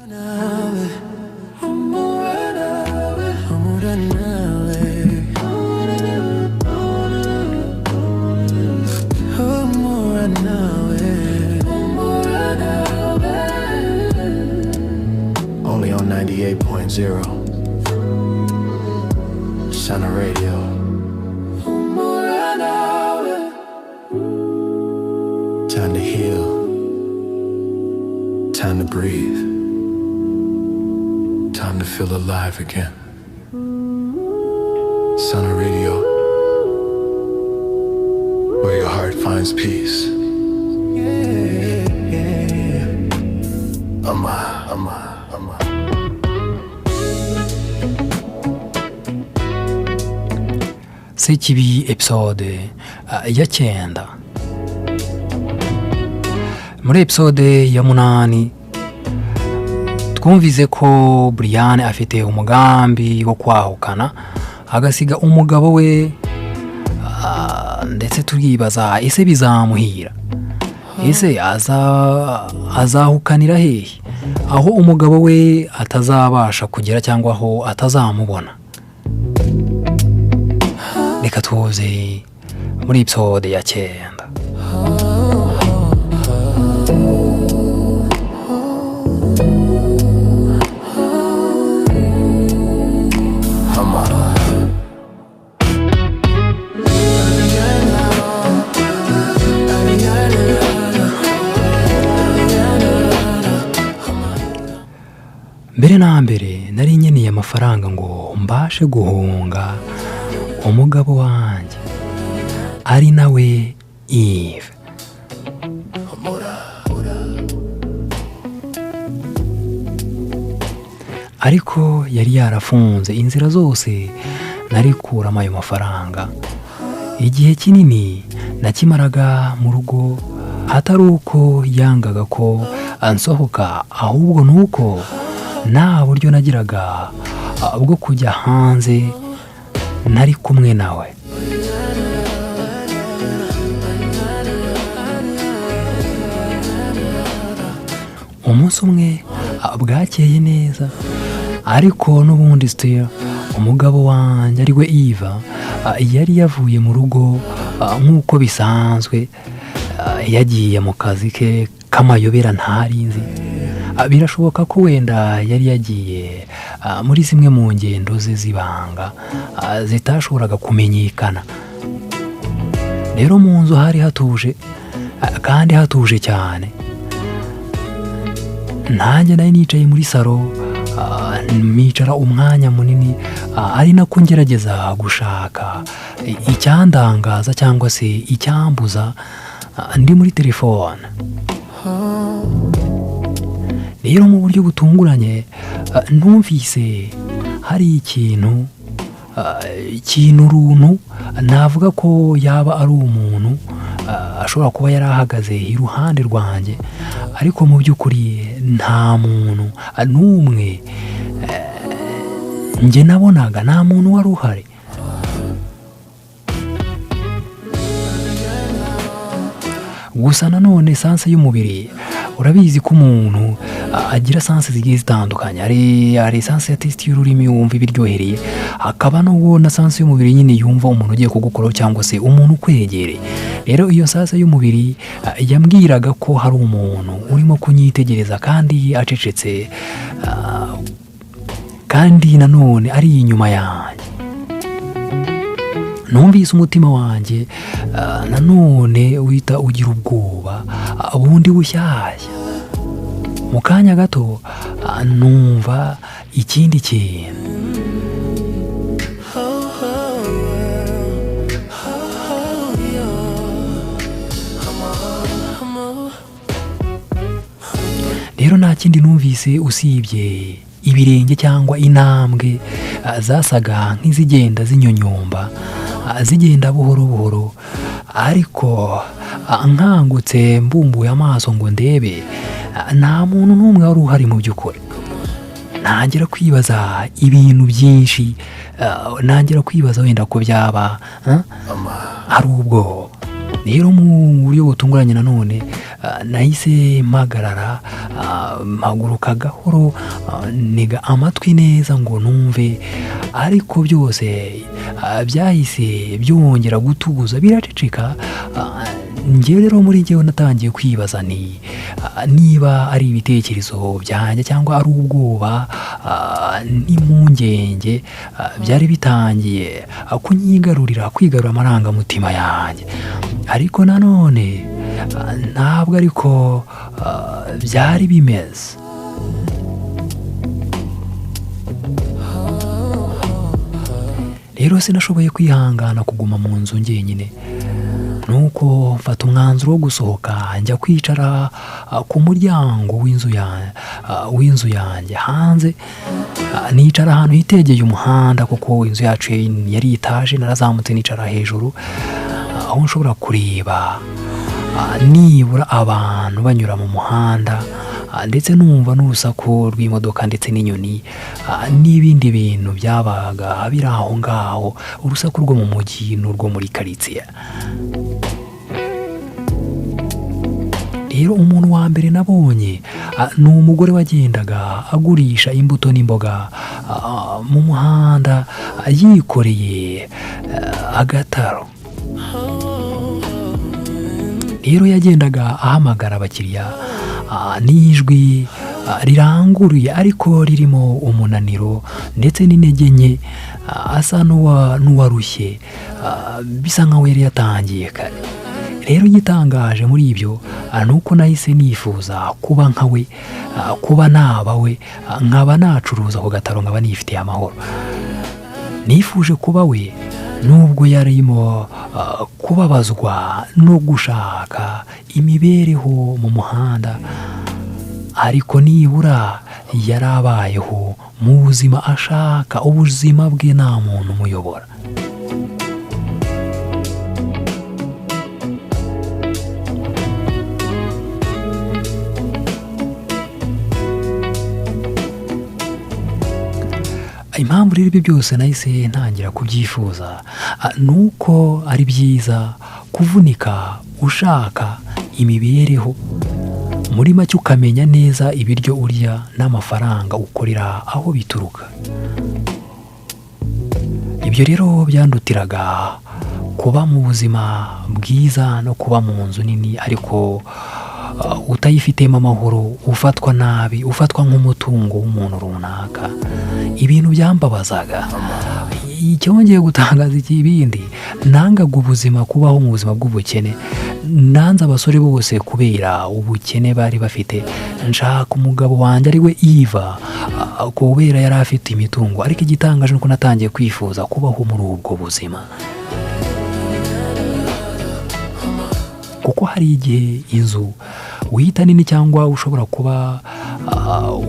Only on 98.0 Shana Radio. Time to heal. Time to breathe. Time to feel alive again. Shana Radio, where your heart finds peace. SEKIBI episode ya 9. Muri episode ya 8 twumvize ko Brian afite umugambi wo kwahukana agasiga umugabo we, ndetse turibaza ese bizamuhira, ese azahukanira hehe aho umugabo we atazabasha kugera cyangwa aho atazamubona. Reka tuze muri episode ya 9. Mbere na mbere nari nkeneye amafaranga ngo mbashe guhunga umugabo wanjye ari nawe Eve. Ariko yari yarafunze inzira zose nari kuramo ayo mafaranga. Igihe kinini nakimaraga mu rugo, atari uko yangaga ko ansohoka, ahubwo nuko nta buryo nagiraga bwo kujya hanze nari kumwe nawe. Umunsi umwe bwakeye neza, ariko n'ubundi still umugabo wanjye ari we Eva yari yavuye mu rugo nk'uko bisanzwe, yagiye mu kazi ke k'amayobera ntarinzi. Birashoboka ko wenda yari yagiye muri zimwe mu ngendo ze zibanga zitashoboraga kumenyekana. Rero mu nzu hari hatuje, kandi hatuje cyane. Nanjye nari nicaye muri salo, micara umwanya munini, ari nako ngerageza gushaka icyandangaza cyangwa se icyambuza ndi muri telefone. Rero mu buryo butunguranye numvise hari ikintu runtu, navuga ko yaba ari umuntu ashobora kuba yari ahagaze iruhande rwanjye, ariko mu by'ukuri nta muntu n'umwe njye nabonaga, nta muntu wari uhari. Gusa nanone sanse y'umubiri, urabizi ko umuntu agira sanse zigiye zitandukanye. Hari sanse ya test y'ururimi wumva ibiryohereye, hakaba no na sanse y'umubiri nyine yumva umuntu ugiye kugukoraho cyangwa se umuntu ukwegereye. Rero iyo sanse y'umubiri yambwiraga ko hari umuntu urimo kunyitegereza kandi acecetse, kandi nanone ari inyuma yanjye. Numvise umutima wanjye nanone uhita ugira ubwoba bundi bushyashya. Mu kanya gato numva ikindi kintu. Rero nta kindi numvise usibye ibirenge cyangwa intambwe zasaga nk'izigenda zinyonyomba, zigenda buhoro buhoro. Ariko nkangutse mbumbuye amaso ngo ndebe, nta muntu n'umwe wari uhari mu by'ukuri. Ntangira kwibaza ibintu byinshi, ntangira kwibaza wenda ko byaba ari ubwoba. rero mu buryo butunguranye nanone nahise mpagarara, mpaguruka gahoro, ntega amatwi neza ngo numve, ariko byose byahise byongera gutuza biraceceka. Njyewe rero muri njyewe natangiye kwibaza niba ari ibitekerezo byanjye cyangwa ari ubwoba n'impungenge byari bitangiye kwigarurira amarangamutima yanjye. Ariko nanone ntabwo ariko byari bimeze. Rero sinashoboye kwihangana kuguma mu nzu njyenyine, nuko mfata umwanzuro wo gusohoka njya kwicara ku muryango w'inzu yanjye hanze. Nicara ahantu hitegeye umuhanda kuko inzu yacu yari etaje. Narazamutse nicara hejuru aho nshobora kureba nibura abantu banyura mu muhanda, ndetse numva n'urusaku rw'imodoka ndetse n'inyoni n'ibindi bintu byabaga biri aho ngaho, urusaku rwo mu mujyi n'urwo muri karitsiye. Rero umuntu wa mbere nabonye ni umugore wagendaga agurisha imbuto n'imboga mu muhanda yikoreye agataro. Rero yagendaga ahamagara abakiriya n'ijwi riranguruye ariko ririmo umunaniro ndetse n'intege nke, asa n'uwarushye, bisa nkaho yari yatangiye kare. Rero igitangaje muri ibyo ni uko nahise nifuza kuba nkawe, kuba nabawe, nkaba nacuruza ako gataro, nkaba nifitiye amahoro. Nifuje kuba we nubwo yarimo kubabazwa no gushaka imibereho mu muhanda, ariko nibura yarabayeho mu buzima ashaka. Ubuzima bwe nta muntu umuyobora. Impamvu rero ibi byose nahise ntangira kubyifuza nuko ari byiza kuvunika ushaka imibereho, muri make ukamenya neza ibiryo urya n'amafaranga ukorera aho bituruka. Ibyo rero byandutiraga kuba mu buzima bwiza no kuba mu nzu nini ariko utayifitemo amahoro, ufatwa nabi, ufatwa nk'umutungo w'umuntu runaka. Ibintu byambabazaga. Icyongeye gutangaza ikibindi, nangaga ubuzima, kubaho mu buzima bw'ubukene. Nanze abasore bose kubera ubukene bari bafite. Nshaka umugabo wanjye ari we Eva kubera yari afite imitungo. Ariko igitangaje nuko natangiye kwifuza kubaho muri ubwo buzima, kuko hari igihe inzu wita nini cyangwa ushobora kuba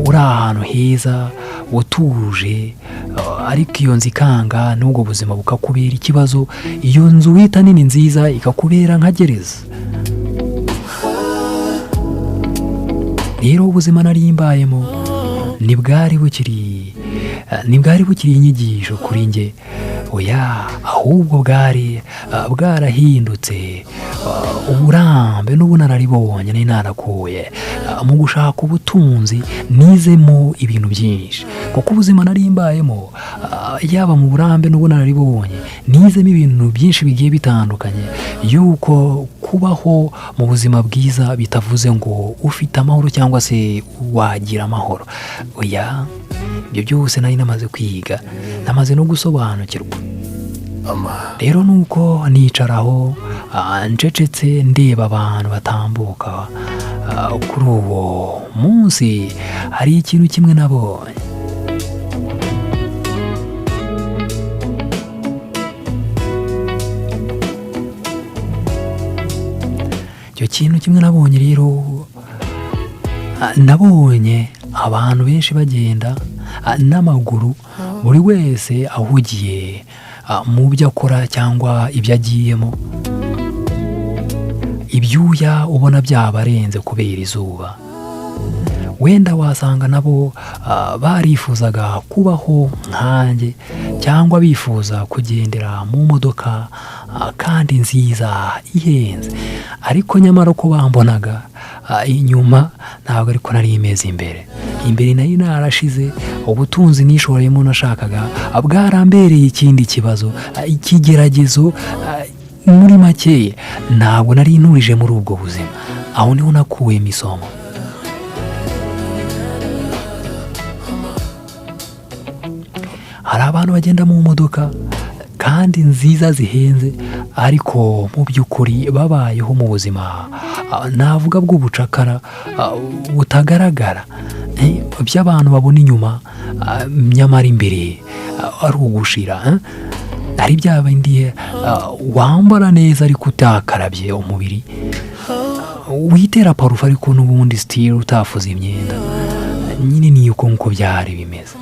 uri ahantu heza utuje, ariko iyo nzu ikanga n'ubwo buzima bukakubera ikibazo. Iyo nzu wita nini nziza ikakubera nka gereza. Rero ubuzima nari mbayemo ntibwari bukiri inyigisho kuri njye, oya, ahubwo bwarahindutse uburambe n'ubunararibonye nari narakuye mu gushaka ubutunzi. Nizemo ibintu byinshi kuko ubuzima nari mbayemo, yaba mu burambe n'ubunararibonye, nizemo ibintu byinshi bigiye bitandukanye. Yuko kubaho mu buzima bwiza bitavuze ngo ufite amahoro cyangwa se wagira amahoro, oya, ibyo byose nari namaze kwiga, namaze no gusobanukirwa. Rero nuko nicaraho ncecetse ndeba abantu batambuka. Kuri uwo munsi hari ikintu kimwe nabonye. Icyo kintu kimwe nabonye rero, nabonye abantu benshi bagenda n'amaguru, buri wese ahugiye mu byo akora cyangwa ibyo agiyemo. Ibyuya ubona byabarenze kubera izuba. wenda wasanga nabo barifuzaga kubaho nkanjye cyangwa bifuza kugendera mu modoka kandi nziza ihenze, ariko nyamara uko bambonaga inyuma ntabwo ariko nari imeze imbere nari narashize, ubutunzi nishoreyemo nashakaga bwarambereye ikindi kibazo, ikigeragezo. Muri make ntabwo nari nturije muri ubwo buzima, aho niho nakuyemo isomo. Hari abantu bagenda mu modoka kandi nziza zihenze, ariko mu by'ukuri babayeho mu buzima navuga bw'ubucakara butagaragara, by'abantu babona inyuma nyamara imbere ari ugushira. Hari bya bindi wambara neza ariko utakarabye umubiri, witera parufe ariko n'ubundi sitiri utafuze imyenda. Nyine ni uko nkuko byari bimeze.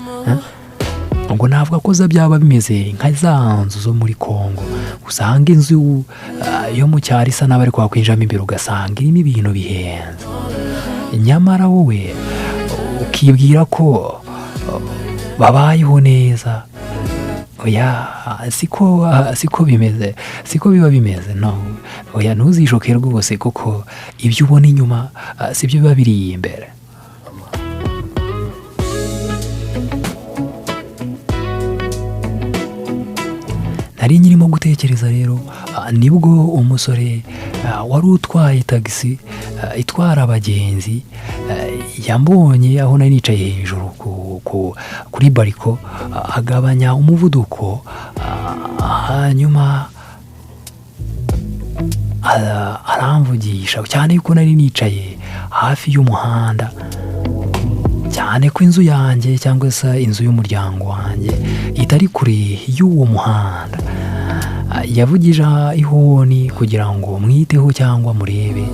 Ngo navuga ko byaba bimeze nka za nzu zo muri Kongo, usanga inzu yo mu cyaro isa n'abari kwakwinjamo imbere ugasanga irimo ibintu bihenze, nyamara wowe ukibwira ko babayeho neza. Oya, siko bimeze, siko biba bimeze. No, oya, ntuzishoke rwose kuko ibyo ubona inyuma sibyo biba biri imbere. Nari nyirimo gutekereza rero, nibwo umusore wari utwaye tagisi itwara abagenzi yambonye aho nari nicaye hejuru kuri bariko, agabanya umuvuduko, hanyuma aramvugisha cyane yuko nari nicaye hafi y'umuhanda, cyane ko inzu yanjye cyangwa se inzu y'umuryango wanjye itari kure y'uwo muhanda. Yavugije ihoni kugira ngo mwiteho cyangwa murebe.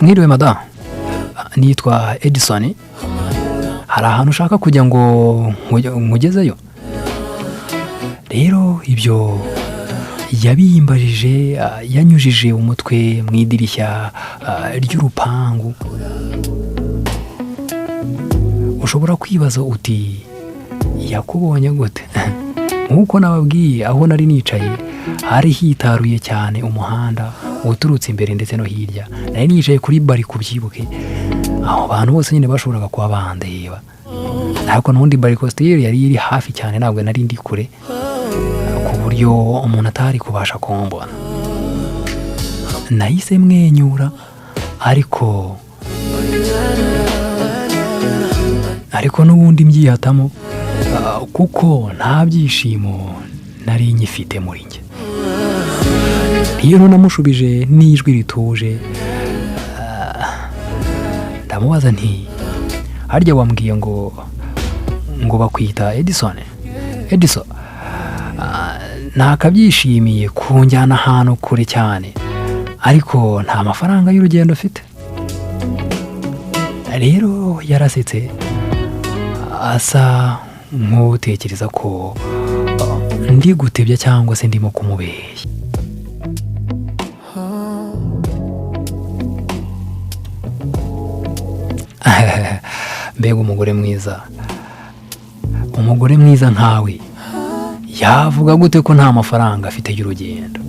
Mwiriwe madamu, nitwa Edison. Hari ahantu ushaka kujya ngo nkugezeyo? Rero ibyo yabimbarije yanyujije umutwe mu idirishya ry'urupangu. Ushobora kwibaza uti yakubonye gute? Nk'uko nababwiye, aho nari nicaye hari hitaruye cyane umuhanda uturutse imbere ndetse no hirya. Nari nicaye kuri bari kubyibuke, aho abantu bose nyine bashoboraga kuba bandeba, ariko n'undi bari kositeri yari iri hafi cyane, ntabwo nari ndi kure ku buryo umuntu atari kubasha kumbona. Nahise mwenyura, ariko n'ubundi mbyihatamo kuko nta byishimo nari nyifite muri njye. Iyo namushubije n'ijwi rituje, ndamubaza nti harya wambwiye ngo bakwita Edison? Edison, nakabyishimiye kunjyana ahantu kure cyane, ariko nta mafaranga y'urugendo ufite. Rero yarasetse asa nk'utekereza ko ndi gutebya cyangwa se ndimo kumubeshya. Mbega umugore mwiza nkawe yavuga gute ko nta mafaranga afite y'urugendo?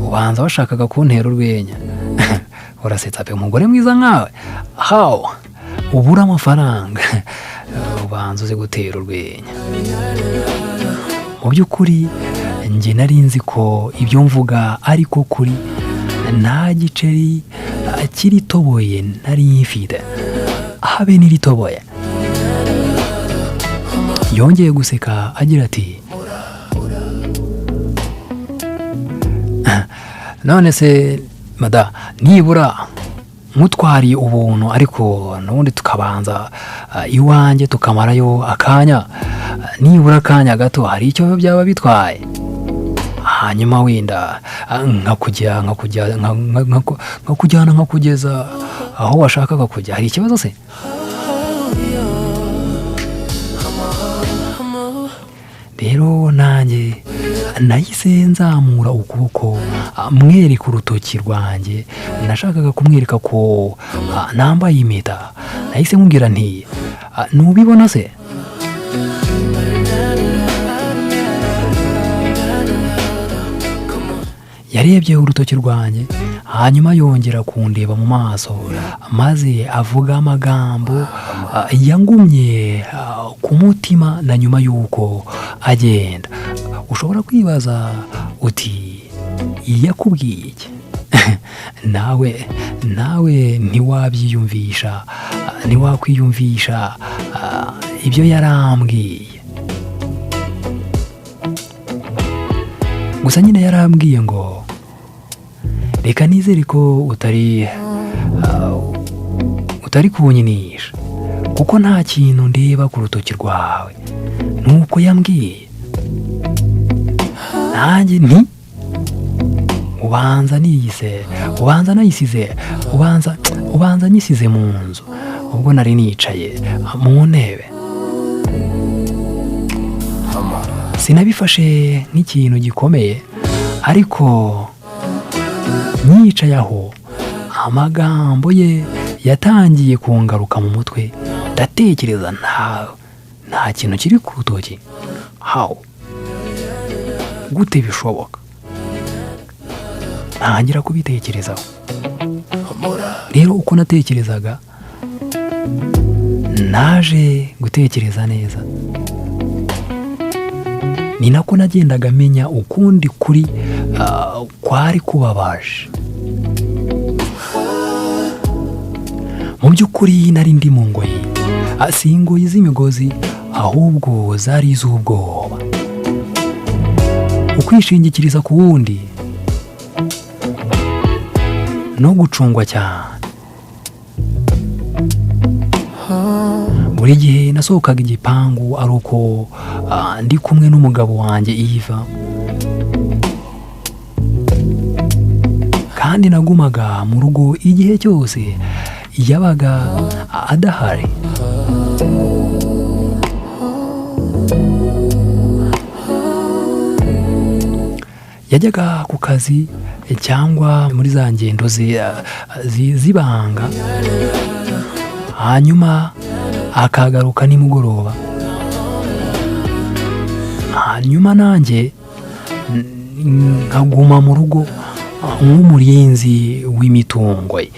Ubanza washakaga kuntera urwenya. Urasetsa pe, umugore mwiza nkawe how ubura amafaranga ubanza uzi gutera urwenya? Mu by'ukuri njye nari nzi ko ibyo mvuga ariko kuri nta giceri kiritoboye nari nyifite, habe n'iritoboye. Yongeye guseka agira ati, none se mada, nibura nkutwariye ubuntu ariko n'ubundi tukabanza iwanjye tukamarayo akanya, nibura akanya gato, hari icyo byaba bitwaye? Hanyuma wenda nkakujyana nkakugeza aho washakaga kujya, hari ikibazo se? rero nanjye nahise nzamura ukuboko mwereka urutoki rwanjye, nashakaga kumwereka ko nambaye impeta. Nahise mubwira nti ntubibona se? Yarebye urutoki rwanjye, hanyuma yongera kundeba mu maso, maze avuga amagambo yangumye ku mutima. Na nyuma y'uko agenda, ushobora kwibaza uti yakubwiye iki? nawe ntiwakwiyumvisha ibyo yarambwiye. Gusa nyine yarambwiye ngo reka nizere ko utari kunyinisha, kuko nta kintu ndeba ku rutoki rwawe. Nuko yambwiye. Nanjye nti ubanza nyisize mu nzu, ubwo nari nicaye mu ntebe. Sinabifashe nk'ikintu gikomeye, ariko nyicaye aho amagambo ye yatangiye kungaruka mu mutwe. Ndatekereza nta kintu kiri ku rutoki. Gute bishoboka? Ntangira kubitekerezaho. Rero uko natekerezaga, naje gutekereza neza. Ni nako nagendaga menya ukundi kuri kwari kubabaje. Mu by'ukuri nari ndi mu ngoyi, si ingoyi z'imigozi, ahubwo zari iz'ubwoba. Ukwishingikiriza ku wundi no gucungwa cyane. Buri gihe nasohokaga igipangu ari uko ndi kumwe n'umugabo wanjye Eva, kandi nagumaga mu rugo igihe cyose yabaga adahari. Yajyaga ku kazi cyangwa muri za ngendo zibanga, hanyuma akagaruka nimugoroba. Hanyuma nanjye nkaguma mu rugo nk'umurinzi w'imitungo ye.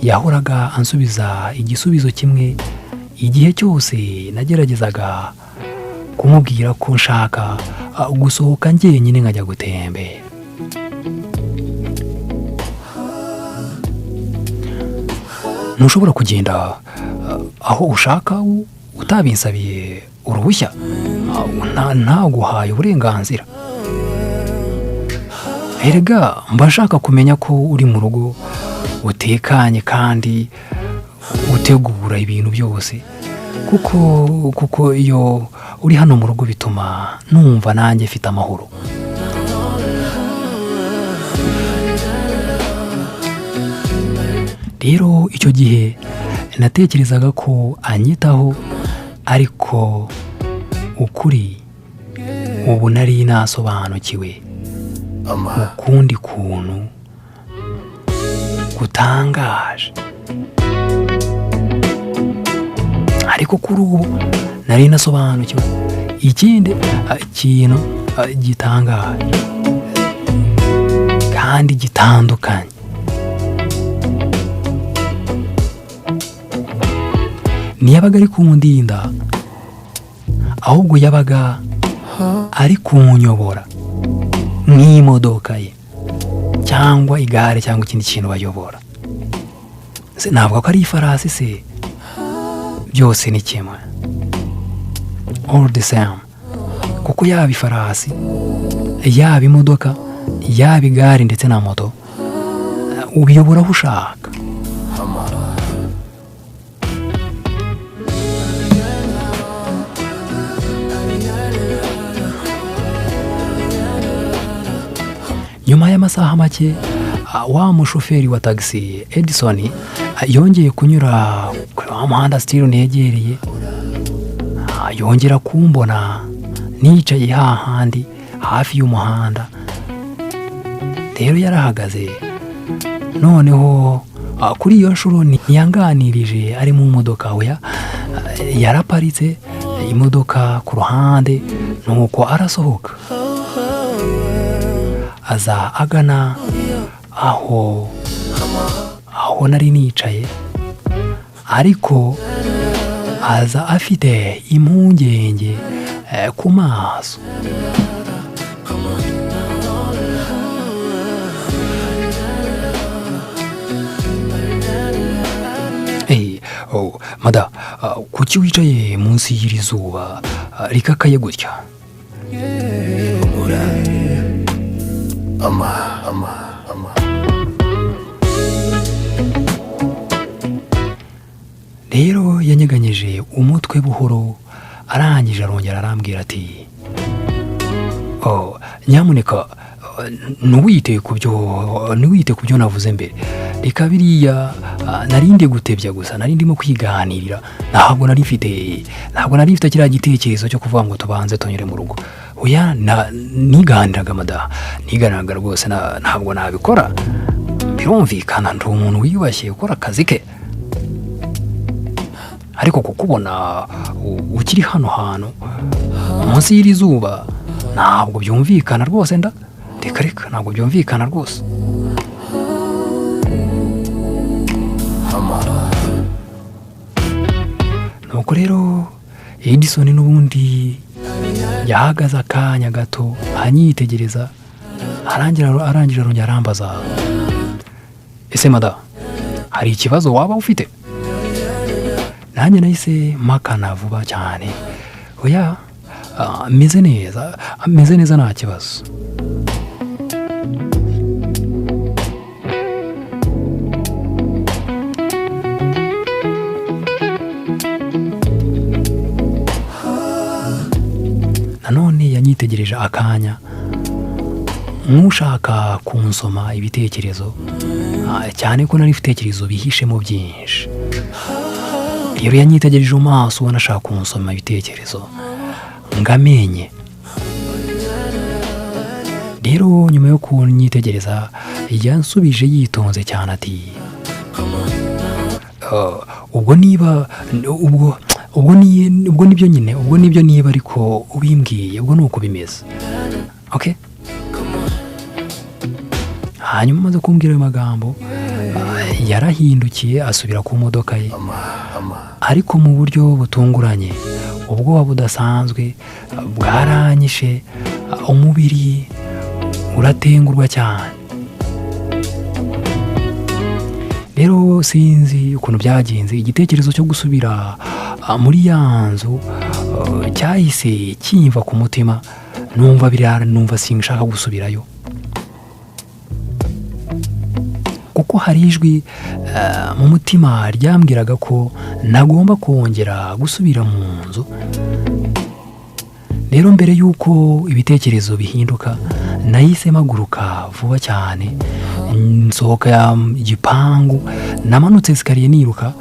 Yahoraga ansubiza igisubizo kimwe igihe cyose nageragezaga kumubwira ko nshaka gusohoka njyenyine nkajya gutembera. Ntushobora kugenda aho ushaka utabinsabiye uruhushya, ntaguhaye uburenganzira. Erega mba nshaka kumenya ko uri mu rugo utekanye kandi utegura ibintu byose, kuko iyo uri hano mu rugo bituma numva nanjye mfite amahoro. Rero icyo gihe natekerezaga ko anyitaho, ariko ukuri ubu nari nasobanukiwe ukundi kuntu gutangaje. Ariko kuri ubu nari nasobanukiwe ikindi kintu gitangaje kandi gitandukanye. Ntiyabaga ari kundinda, ahubwo yabaga ari kunyobora nk'imodoka ye cyangwa igare cyangwa ikindi kintu bayobora. Navuga ko ari ifarasi se, byose ni kimwe, all the same, kuko yaba ifarasi, yaba imodoka, yaba igare ndetse na moto, ubiyobora aho ushaka. Nyuma y'amasaha make, wa mushoferi wa taxi Edison yongeye kunyura ku muhanda still negereye, yongera kumbona nicaye hahandi hafi y'umuhanda. Rero yarahagaze, noneho kuri iyo nshuro ntiyanganirije ari mu modoka we, yaraparitse imodoka ku ruhande, nuko arasohoka aza agana aho nari nicaye, ariko aza afite impungenge ku maso. Mada, kuki wicaye munsi y'iri zuba rikakaye gutya? Rero yanyeganyeje umutwe buhoro, arangije arongera arambwira ati, nyamuneka ntiwite ku byo navuze mbere. Reka biriya narindi gutebya gusa, narindimo kwiganirira, ntabwo nari mfite kiriya gitekerezo cyo kuvuga ngo tubanze tunyure mu rugo. Oya, niganiraga mada, niganiraga rwose, ntabwo nabikora. Birumvikana ndi umuntu wiyubashye ukora akazi ke, ariko kukubona ukiri hano hantu munsi y'iri zuba ntabwo byumvikana rwose. Reka ntabwo byumvikana rwose. Nuko rero Edison n'ubundi yahagaze akanya gato anyitegereza, arangije arongera arambaza, ese mada, hari ikibazo waba ufite? Nanjye nahise mpakana vuba cyane, oya, meze neza nta kibazo. Nanone yanyitegereje akanya nk'ushaka kunsoma ibitekerezo, cyane ko nari ibitekerezo bihishemo byinshi. Rero yanyitegereje mu maso, ubona ashaka kunsoma ibitekerezo ngamenye. Rero nyuma yo kunyitegereza yansubije yitonze cyane ati, ubwo nibyo nyine, ubwo nibyo niba ariko ubimbwiye, ubwo nuko bimeze. Okay? Hanyuma maze kumbwira ayo magambo, yarahindukiye asubira ku modoka ye, ariko mu buryo butunguranye. Ubwoba budasanzwe bwaranyishe, umubiri uratengurwa cyane. Rero sinzi ukuntu byagenze, igitekerezo cyo gusubira muri ya nzu cyahise kimva ku mutima, numva sinshaka gusubirayo, kuko hari ijwi mu mutima ryambwiraga ko nagomba kongera gusubira mu nzu. Rero mbere y'uko ibitekerezo bihinduka, nahise mpaguruka vuba cyane, nsohoka igipangu, namanutse esikariye niruka,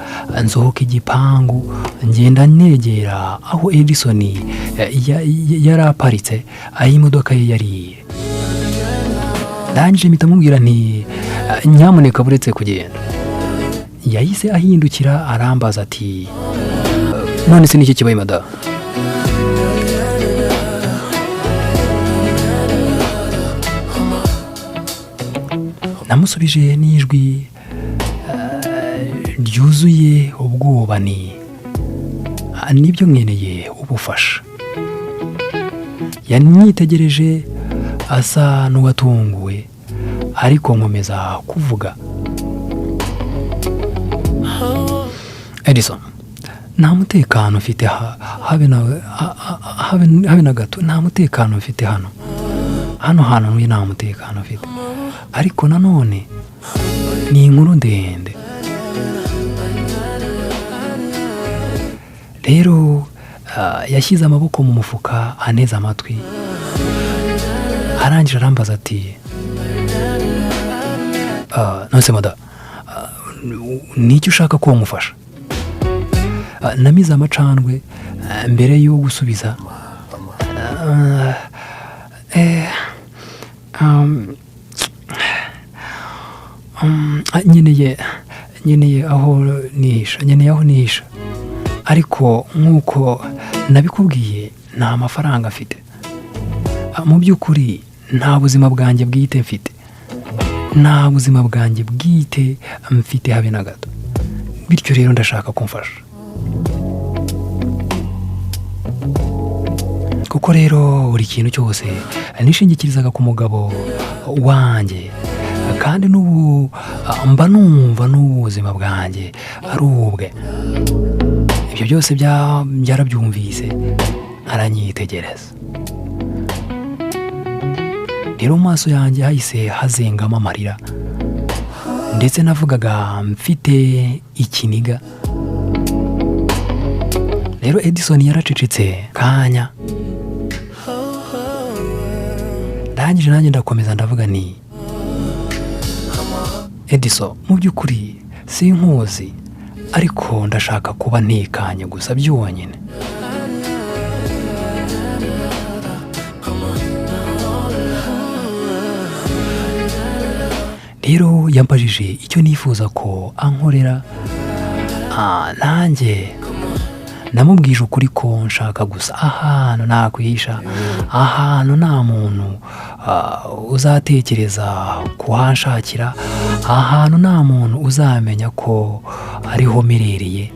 nsohoka igipangu, ngenda negera aho Edison yari aparitse, aho imodoka ye yari. Ndangije mpita mubwira nti, nyamuneka buretse kugenda. Yahise ahindukira arambaza ati, none se niki kibaye mada? Namusubije n'ijwi ryuzuye ubwoba nti, nibyo nkeneye ubufasha. Yanyitegereje asa n'uwatunguwe, ariko nkomeza kuvuga, Edison, nta mutekano mfite habe na gato, nta mutekano mfite hano hantu nta mutekano mfite. Ariko nanone ni inkuru ndende. Rero yashyize amaboko mu mufuka, aneza amatwi, arangije arambaza ati, nonese mada, niki ushaka ko mufasha? Namize amacandwe mbere yo gusubiza, nkeneye aho nihisha ariko nk'uko nabikubwiye nta mafaranga afite, mu by'ukuri nta buzima bwanjye bwite mfite, habe na gato, bityo rero ndashaka kumfasha. Kuko rero buri kintu cyose nishingikirizaga ku mugabo wanjye, kandi n'ubu mba numva n'ubuzima bwanjye ari ubwe. Ibyo byose byarabyumvise aranyitegereza. Rero mu maso yanjye hahise hazengamo amarira, ndetse navugaga mfite ikiniga. Rero Edison yaracecetse kanya, ndangije nanjye ndakomeza ndavuga ni Edison, mu by'ukuri sinkuzi, ariko ndashaka kuba ntekanye gusa byonyine. Rero yambajije icyo nifuza ko ankorera, nanjye namubwije ukuri ko nshaka gusa ahantu nakwihisha, ahantu nta muntu uzatekereza kuhanshakira, ahantu nta muntu uzamenya ko ariho merereye.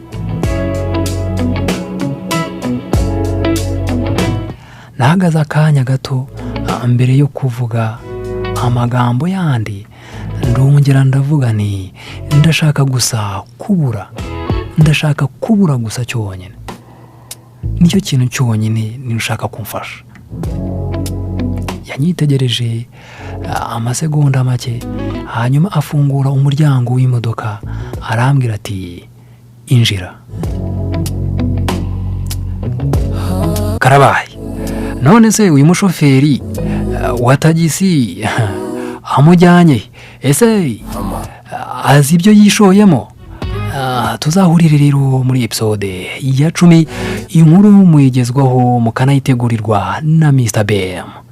Nahagaze akanya gato mbere yo kuvuga amagambo yandi, ndongera ndavuga ni ndashaka kubura gusa cyonyine. Nicyo kintu cyonyine nishaka kumfasha. Yanyitegereje amasegonda make, hanyuma afungura umuryango w'imodoka arambwira ati injira. Karabaye, none se uyu mushoferi wa tagisi amujyanye, ese azi ibyo yishoyemo? Tuzahurire rero muri episode ya 10, inkuru muyigezwaho mukanayitegurirwa na Mr. BM.